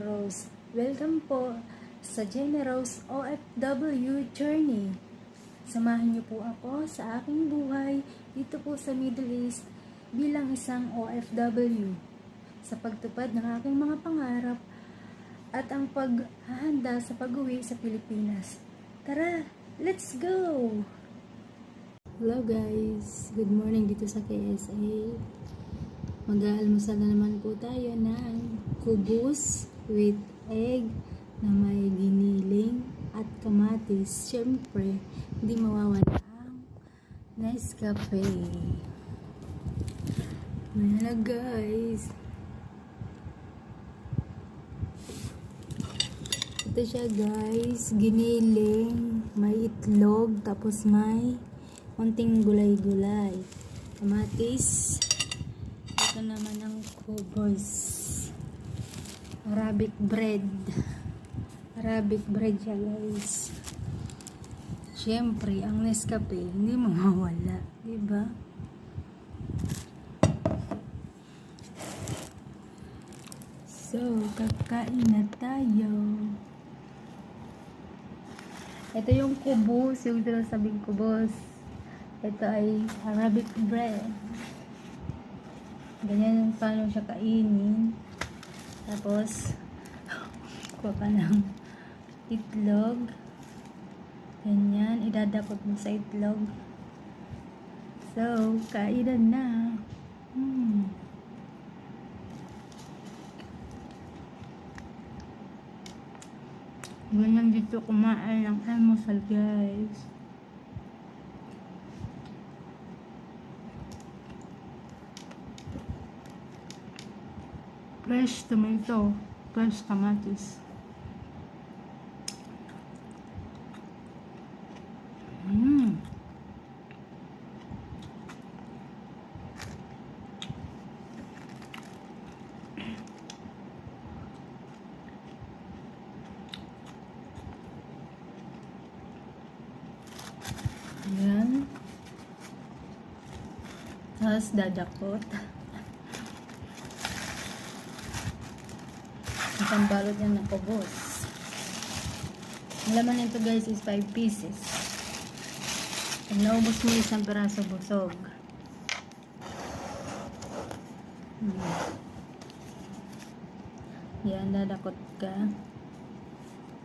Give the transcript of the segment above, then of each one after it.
Rose. Welcome po sa Jenny Rose OFW Journey. Samahan niyo po ako sa aking buhay dito po sa Middle East bilang isang OFW sa pagtupad ng aking mga pangarap at ang paghahanda sa pag-uwi sa Pilipinas. Tara, let's go! Hello guys! Good morning dito sa KSA. Mag-aalmusal na naman po tayo ng kubus with egg na may giniling at kamatis. Siyempre, hindi mawawala ang Nescafe. Ayan na guys. Ito siya guys, giniling, may itlog, tapos may konting gulay-gulay. Kamatis. Ito naman ang kubos. Arabic bread. Arabic bread siya guys. Siyempre, ang Nescafe, hindi mawawala. Diba? So, kakain na tayo. Ito yung kubos, yung sinasabing kubos. Ito ay Arabic bread. Ganyan yung paano siya kainin. Tapos, kuha ka ng itlog. Ganyan, idadakot mo sa itlog. So, kainan na. Ganyan dito kumain ng almusal guys. Fresh tomato, fresh kamatis. Ayan. Tapos dadakot. Isang balot yan ng kubos. Ang laman nito guys is 5 pieces. Pag naubos mo isang piraso, busog. Yan, dadakot ka.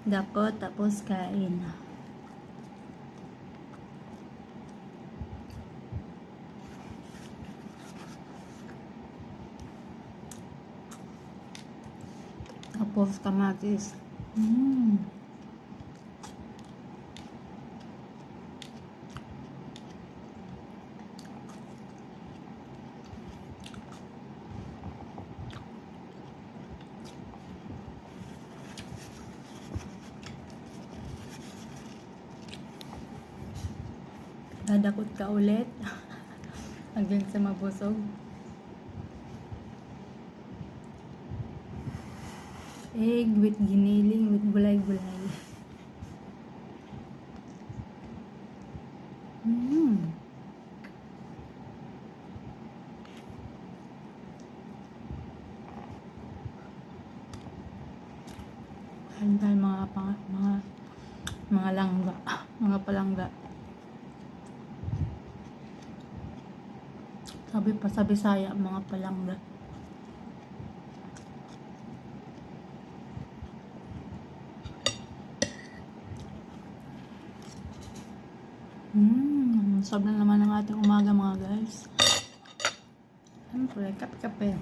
Dakot, tapos kain. Tapos kamatis. Dadakot ka ulit hanggang sa mabusog. Egg with giniling with gulay-gulay. Ayan tayo mga langga, mga palangga. Sabi pa sa Bisaya, mga palangga. Sobrang naman ng ating umaga mga guys. Siyempre, kape-kape.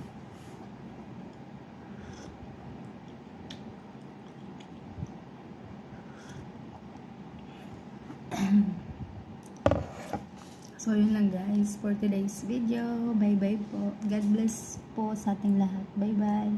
So yun lang guys for today's video. Bye bye po. God bless po sa ating lahat. Bye bye.